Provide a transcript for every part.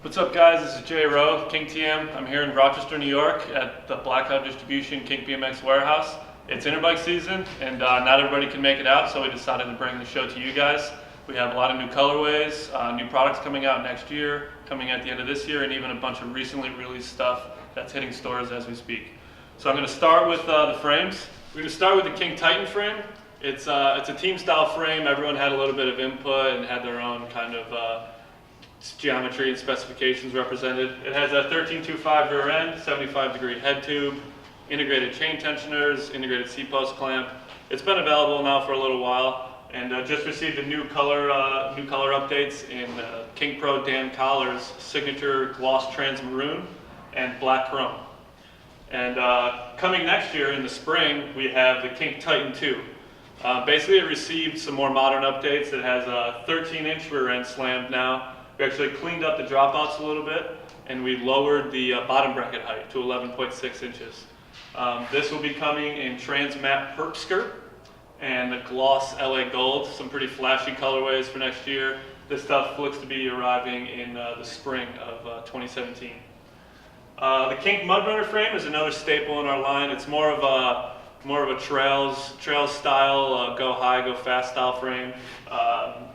What's up, guys? This is Jay Rowe, Kink TM. I'm here in Rochester, New York at the Blackout Distribution Kink BMX warehouse. It's Interbike season, and not everybody can make it out, so we decided to bring the show to you guys. We have a lot of new colorways, new products coming out next year, coming at the end of this year, and even a bunch of recently released stuff that's hitting stores as we speak. So I'm going to start with the frames. We're going to start with the Kink Titan frame. It's a team style frame. Everyone had a little bit of input and had their own kind of geometry and specifications represented. It has a 13.25 rear end, 75-degree head tube, integrated chain tensioners, integrated C-post clamp. It's been available now for a little while, and just received a new color updates in Kink Pro Dan Collar's signature gloss trans maroon and black chrome. And coming next year in the spring, we have the Kink Titan 2. Basically, it received some more modern updates. It has a 13-inch rear end slammed now. We actually cleaned up the dropouts a little bit, and we lowered the bottom bracket height to 11.6 inches. This will be coming in trans matte perp skirt and the gloss LA Gold, some pretty flashy colorways for next year. This stuff looks to be arriving in the spring of 2017. The Kink Mudrunner frame is another staple in our line. It's more of a trails style, go high, go fast style frame.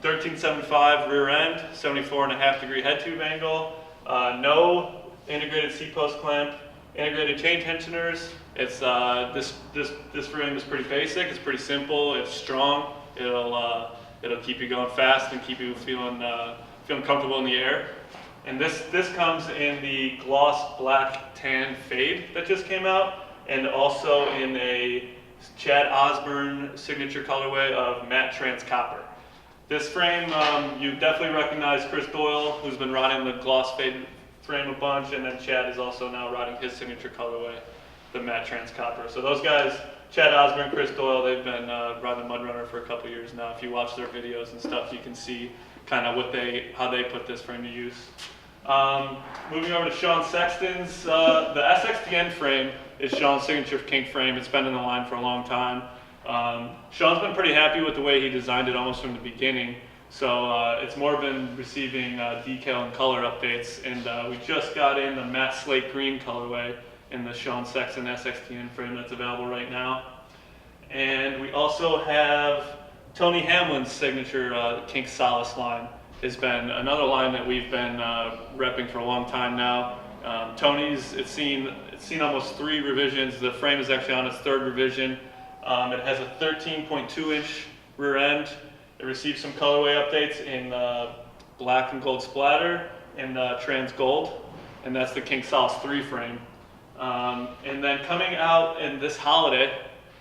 13.75 rear end, 74.5-degree head tube angle, no integrated C-post clamp, integrated chain tensioners. It's this frame is pretty basic. It's pretty simple. It's strong. It'll keep you going fast and keep you feeling comfortable in the air. And this comes in the gloss black tan fade that just came out, and also in a Chad Osborne signature colorway of matte trans copper. This frame, you definitely recognize Chris Doyle, who's been riding the gloss fade frame a bunch, and then Chad is also now riding his signature colorway, the matte trans copper. So those guys, Chad Osborne, Chris Doyle, they've been riding the Mudrunner for a couple years now. If you watch their videos and stuff, you can see kind of how they put this frame to use. Moving over to Sean Sexton's, the SXTN frame is Sean's signature Kink frame. It's been in the line for a long time. Sean's been pretty happy with the way he designed it almost from the beginning. So it's more been receiving decal and color updates. And we just got in the matte slate green colorway in the Sean Sexton SXTN frame that's available right now. And we also have Tony Hamlin's signature Kink Solace line. Has been another line that we've been repping for a long time now. Tony's, it's seen almost 3 revisions. The frame is actually on its 3rd revision. It has a 13.2-inch rear end. It received some colorway updates in black and gold splatter and trans gold, and that's the Kink Solace 3 frame. And then coming out in this holiday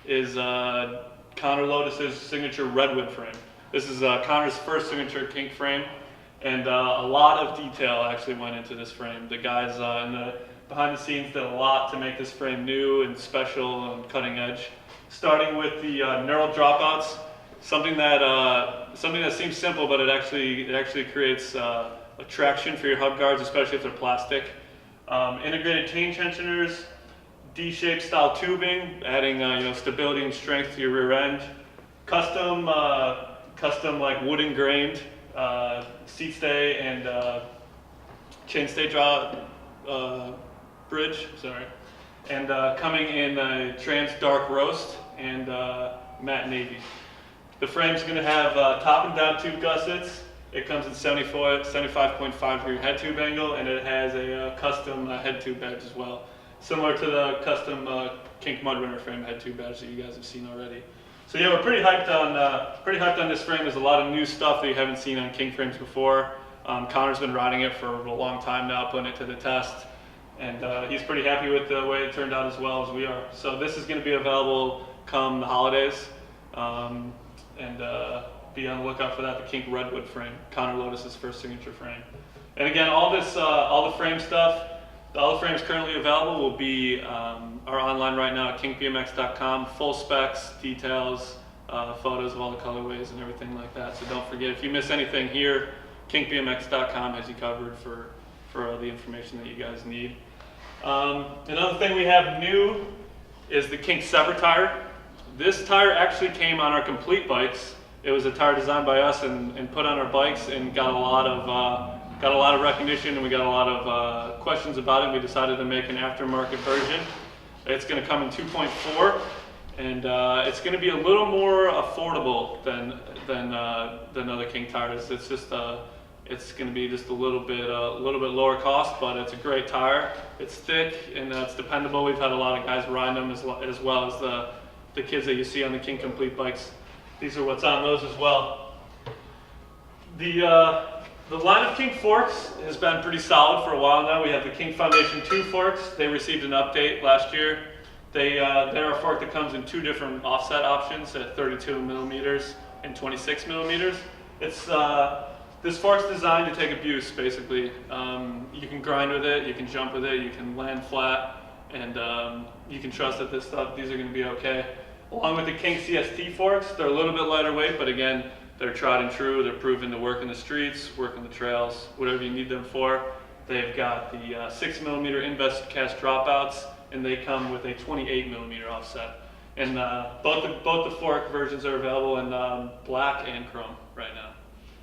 is Connor Lotus's signature redwood frame. This is Connor's first signature Kink frame, and a lot of detail actually went into this frame. The guys behind the scenes did a lot to make this frame new and special and cutting edge. Starting with the knurled dropouts, something that seems simple, but it actually creates a traction for your hub guards, especially if they're plastic. Integrated chain tensioners, D-shaped style tubing, adding stability and strength to your rear end. Custom like wooden grained seat stay and chain stay draw bridge, sorry. And coming in a trans dark roast and matte navy. The frame's going to have top and down tube gussets. It comes in 75.5-degree head tube angle, and it has a custom head tube badge as well, similar to the custom Kink Mudrunner frame head tube badge that you guys have seen already. So yeah, we're pretty hyped on this frame. There's a lot of new stuff that you haven't seen on Kink frames before. Connor's been riding it for a long time now, putting it to the test, and he's pretty happy with the way it turned out as well as we are. So this is going to be available come the holidays, and be on the lookout for that. The Kink Redwood frame, Connor Lotus's first signature frame. And again, all the frame stuff. All the frames currently available will be are online right now at kinkbmx.com. Full specs, details, photos of all the colorways and everything like that. So don't forget, if you miss anything here, kinkbmx.com has you covered for the information that you guys need. Another thing we have new is the Kink Sever tire. This tire actually came on our complete bikes. It was a tire designed by us and put on our bikes and got a lot of got a lot of recognition and we got a lot of questions about it. We decided to make an aftermarket version. It's going to come in 2.4, and it's going to be a little more affordable than other Kink tires. It's just it's going to be just a little bit lower cost, but it's a great tire. It's thick and it's dependable. We've had a lot of guys riding them as well as the kids that you see on the Kink Complete bikes. These are what's on those as well. The line of Kink forks has been pretty solid for a while now. We have the Kink Foundation 2 forks. They received an update last year. They're a fork that comes in 2 different offset options at 32 millimeters and 26 millimeters. This fork's designed to take abuse, basically. You can grind with it, you can jump with it, you can land flat, and you can trust that these are going to be okay. Along with the Kink CST forks, they're a little bit lighter weight, but again, they're tried and true. They're proven to work in the streets, work in the trails, whatever you need them for. They've got the 6 millimeter invest cast dropouts, and they come with a 28 millimeter offset. And both the fork versions are available in black and chrome right now.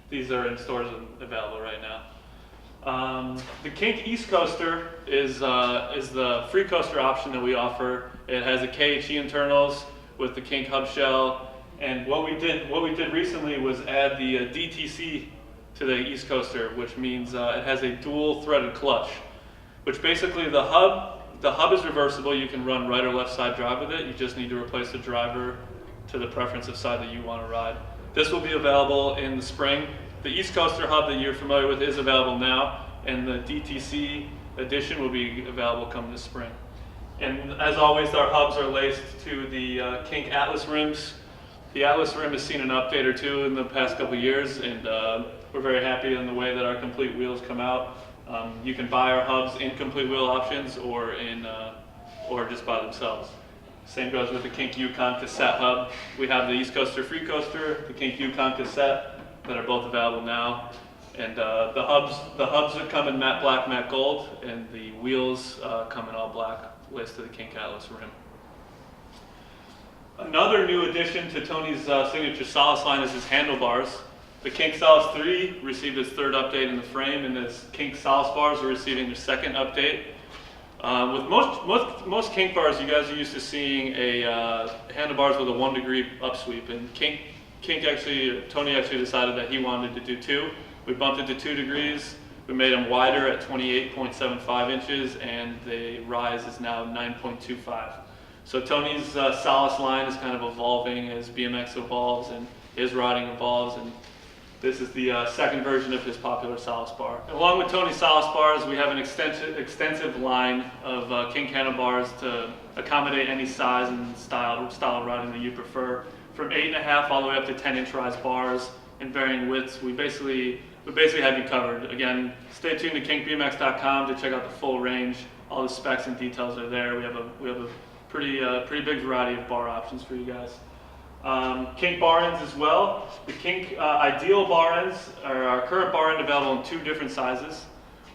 These are in stores available right now. The Kink East Coaster is the free coaster option that we offer. It has a KHE internals with the Kink hub shell. And what we did recently was add the DTC to the East Coaster, which means it has a dual threaded clutch, which basically the hub is reversible. You can run right or left side drive with it. You just need to replace the driver to the preference of side that you want to ride. This will be available in the spring. The East Coaster hub that you're familiar with is available now, and the DTC edition will be available come this spring. And as always, our hubs are laced to the Kink Atlas rims. The Atlas rim has seen an update or two in the past couple years, and we're very happy in the way that our complete wheels come out. You can buy our hubs in complete wheel options or just by themselves. Same goes with the Kink Yukon cassette hub. We have the East Coaster Free Coaster, the Kink Yukon cassette that are both available now. And the hubs that come in matte black, matte gold, and the wheels come in all black, laced to the Kink Atlas rim. Another new addition to Tony's signature Solace line is his handlebars. The Kink Solace 3 received its 3rd update in the frame, and the Kink Solace bars are receiving their 2nd update. With most Kink bars, you guys are used to seeing handlebars with a 1 degree upsweep, and Tony actually decided that he wanted to do 2. We bumped it to 2 degrees. We made them wider at 28.75 inches, and the rise is now 9.25. So Tony's Solace line is kind of evolving as BMX evolves and his riding evolves, and this is the 2nd version of his popular Solace bar. Along with Tony's Solace bars, we have an extensive line of Kink handlebars to accommodate any size and style of riding that you prefer. From 8.5 all the way up to 10-inch rise bars in varying widths. We basically have you covered. Again, stay tuned to kinkbmx.com to check out the full range. All the specs and details are there. We have a pretty big variety of bar options for you guys. Kink bar ends as well. The Kink Ideal bar ends are our current bar end available in 2 different sizes.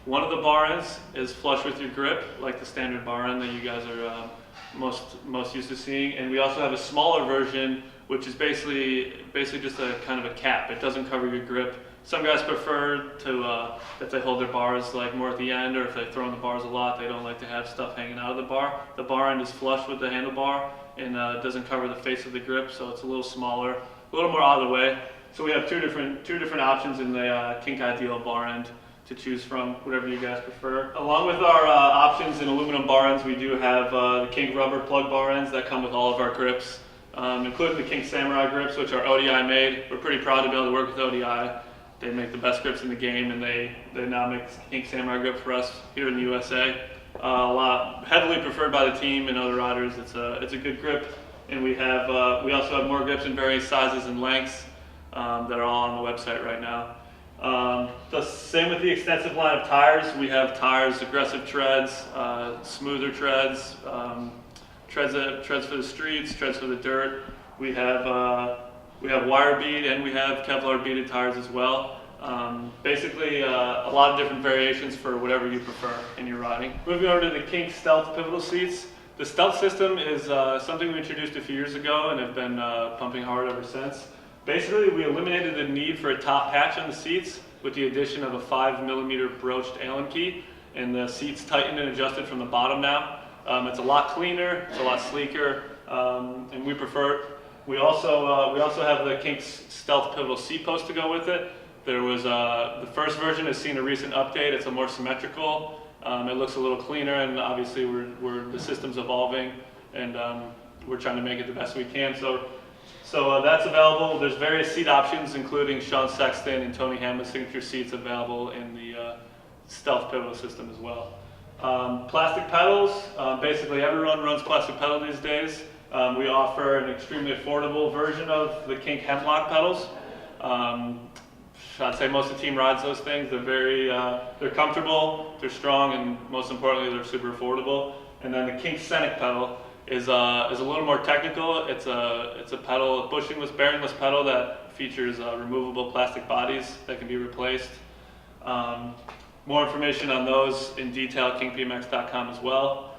One of the bar ends is flush with your grip, like the standard bar end that you guys are most used to seeing. And we also have a smaller version, which is basically just a kind of a cap. It doesn't cover your grip. Some guys prefer to, if they hold their bars like more at the end, or if they throw in the bars a lot, they don't like to have stuff hanging out of the bar. The bar end is flush with the handlebar, and it doesn't cover the face of the grip, so it's a little smaller, a little more out of the way. So we have two different options in the Kink Ideal bar end to choose from, whatever you guys prefer. Along with our options in aluminum bar ends, we do have the Kink rubber plug bar ends that come with all of our grips, including the Kink Samurai grips, which are ODI made. We're pretty proud to be able to work with ODI. They make the best grips in the game, and they now make Kink Samurai grip for us here in the USA. Heavily preferred by the team and other riders. It's a good grip, and we also have more grips in various sizes and lengths that are all on the website right now. The same with the extensive line of tires. We have tires, aggressive treads, smoother treads, treads for the streets, treads for the dirt. We have wire bead and we have Kevlar beaded tires as well. Basically, a lot of different variations for whatever you prefer in your riding. Moving over to the Kink Stealth pivotal seats. The Stealth system is something we introduced a few years ago and have been pumping hard ever since. Basically, we eliminated the need for a top hatch on the seats with the addition of a 5mm broached Allen key, and the seat's tightened and adjusted from the bottom now. It's a lot cleaner, it's a lot sleeker, and we prefer it. We also have the Kink Stealth Pivotal seat post to go with it. There was the first version has seen a recent update. It's a more symmetrical. It looks a little cleaner, and obviously the system's evolving, and we're trying to make it the best we can. So that's available. There's various seat options, including Sean Sexton and Tony Hamlin's signature seats available in the Stealth Pivotal system as well. Plastic pedals. Basically, everyone runs plastic pedal these days. We offer an extremely affordable version of the Kink Hemlock pedals. I'd say most of the team rides those things. They're comfortable, they're strong, and most importantly, they're super affordable. And then the Kink Scenic pedal is a little more technical. It's a pedal, a bushingless, bearingless pedal that features removable plastic bodies that can be replaced. More information on those in detail at kinkbmx.com as well.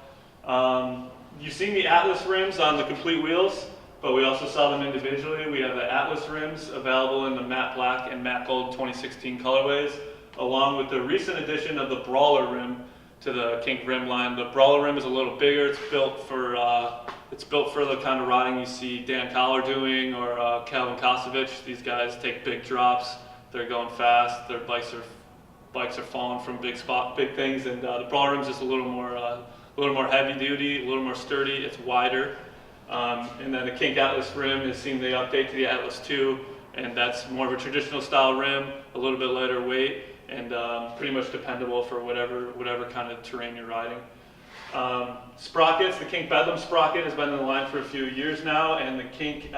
You've seen the Atlas rims on the complete wheels, but we also sell them individually. We have the Atlas rims available in the matte black and matte gold 2016 colorways, along with the recent addition of the Brawler rim to the Kink rim line. The Brawler rim is a little bigger. It's built for the kind of riding you see Dan Collar doing, or Calvin Kosovich. These guys take big drops. They're going fast. Their bikes are falling from big things, and the Brawler rim is just a little more heavy duty, a little more sturdy. It's wider. And then the Kink Atlas rim has seen the update to the Atlas 2, and that's more of a traditional style rim, a little bit lighter weight, and pretty much dependable for whatever kind of terrain you're riding. Sprockets, the Kink Bedlam sprocket has been in the line for a few years now, and the Kink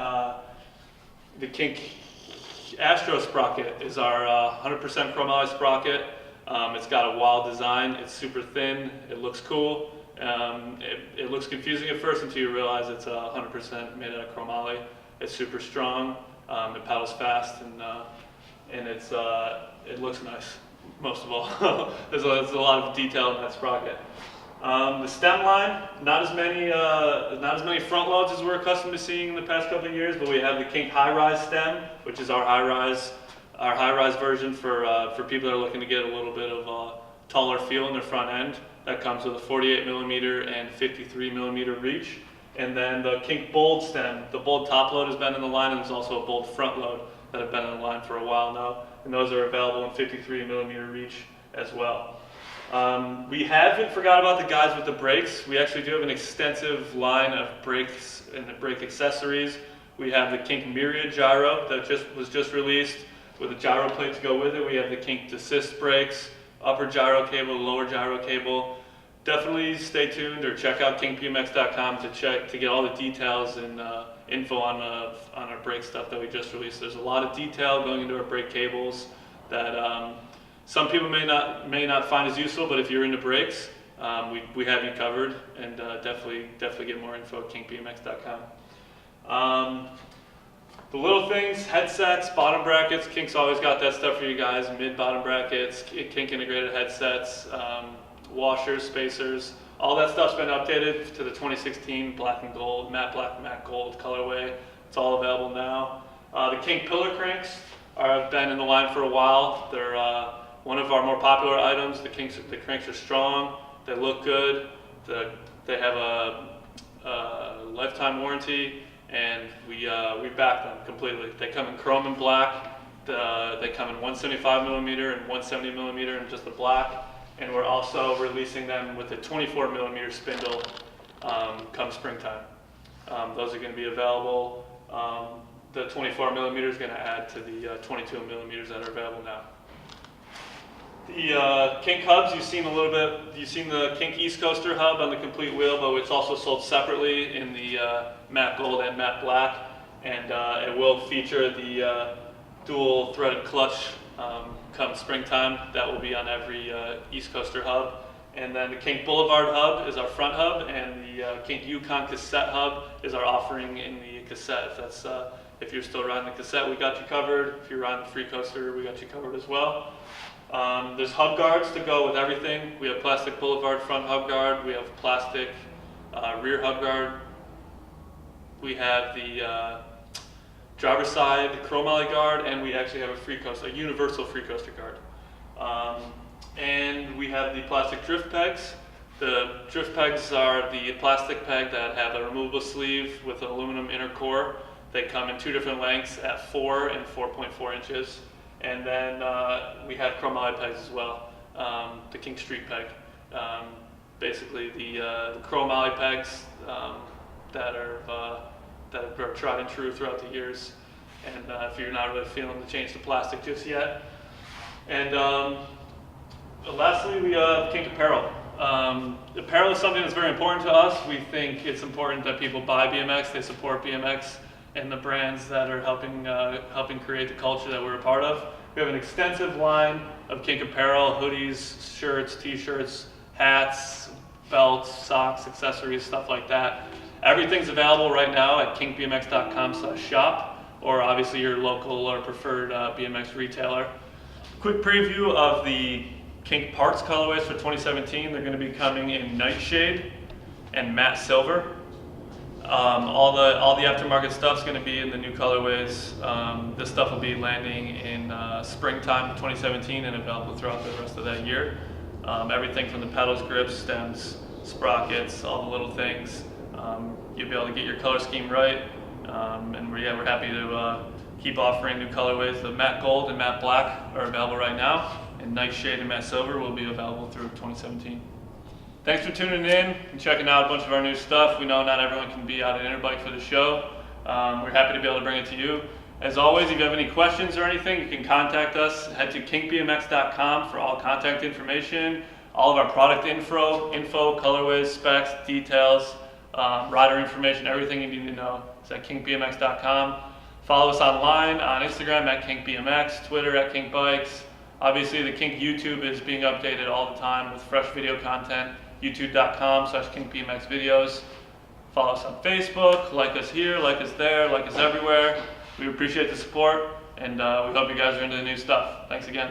Astro sprocket is our 100% chromoly sprocket. It's got a wild design, it's super thin, it looks cool. It looks confusing at first until you realize it's 100% made out of chromoly. It's super strong, it pedals fast, and it looks nice, most of all. there's a lot of detail in that sprocket. The stem line, not as many front loads as we're accustomed to seeing in the past couple of years, but we have the Kink High Rise stem, which is our high rise version for people that are looking to get a little bit of a taller feel in their front end. That comes with a 48mm and 53mm reach. And then the Kink Bold stem, the Bold top load has been in the line, and there's also a Bold front load that have been in the line for a while now. And those are available in 53mm reach as well. We haven't forgot about the guys with the brakes. We actually do have an extensive line of brakes and brake accessories. We have the Kink Myriad gyro that was just released with a gyro plate to go with it. We have the Kink Desist brakes, upper gyro cable, lower gyro cable. Definitely stay tuned or check out kinkbmx.com to get all the details and info on our brake stuff that we just released. There's a lot of detail going into our brake cables that some people may not find as useful, but if you're into brakes, we have you covered, and definitely get more info at kinkbmx.com. The little things, headsets, bottom brackets, Kink's always got that stuff for you guys, mid-bottom brackets, Kink integrated headsets, washers, spacers, all that stuff's been updated to the 2016 black and gold, matte black, matte gold colorway. It's all available now. The Kink pillar cranks have been in the line for a while. They're one of our more popular items. The cranks are strong, they look good, they have a lifetime warranty, and we back them completely. They come in chrome and black. They come in 175mm and 170mm in just the black, and we're also releasing them with a 24mm spindle come springtime. Those are going to be available. The 24mm is going to add to the 22mm that are available now. The Kink hubs, you've seen a little bit. You've seen the Kink East Coaster hub on the complete wheel, but it's also sold separately in the matte gold and matte black, and it will feature the dual threaded clutch come springtime. That will be on every East Coaster hub. And then the Kink Boulevard hub is our front hub, and the Kink Yukon cassette hub is our offering in the cassette. If you're still riding the cassette, we got you covered. If you're riding the free coaster, we got you covered as well. There's hub guards to go with everything. We have plastic Boulevard front hub guard. We have plastic rear hub guard. We have the driver's side chromoly guard, and we actually have a universal free coaster guard. And we have the plastic drift pegs. The drift pegs are the plastic peg that have a removable sleeve with an aluminum inner core. They come in 2 different lengths at 4 and 4.4 inches. And then we have chromoly pegs as well, the Kink Street peg. Basically the chromoly pegs that are tried and true throughout the years. And if you're not really feeling the change to plastic just yet. And lastly, we have Kink Apparel. Apparel is something that's very important to us. We think it's important that people buy BMX, they support BMX and the brands that are helping create the culture that we're a part of. We have an extensive line of Kink Apparel, hoodies, shirts, t-shirts, hats, belts, socks, accessories, stuff like that. Everything's available right now at kinkbmx.com/shop, or obviously your local or preferred BMX retailer. Quick preview of the Kink Parts colorways for 2017. They're going to be coming in Nightshade and Matte Silver. All the aftermarket stuff's going to be in the new colorways. This stuff will be landing in springtime of 2017 and available throughout the rest of that year. Everything from the pedals, grips, stems, sprockets, all the little things. You'll be able to get your color scheme right, and we're happy to keep offering new colorways. The matte gold and matte black are available right now, and Nightshade and matte silver will be available through 2017. Thanks for tuning in and checking out a bunch of our new stuff. We know not everyone can be out at Interbike for the show. We're happy to be able to bring it to you. As always, if you have any questions or anything, you can contact us. Head to kinkbmx.com for all contact information, all of our product info, colorways, specs, details, rider information, everything you need to know. It's at kinkbmx.com. Follow us online on Instagram at kinkbmx, Twitter at kinkbikes. Obviously, the Kink YouTube is being updated all the time with fresh video content. youtube.com/kinkbmxvideos. Follow us on Facebook, like us here, like us there, like us everywhere. We appreciate the support, and we hope you guys are into the new stuff. Thanks again.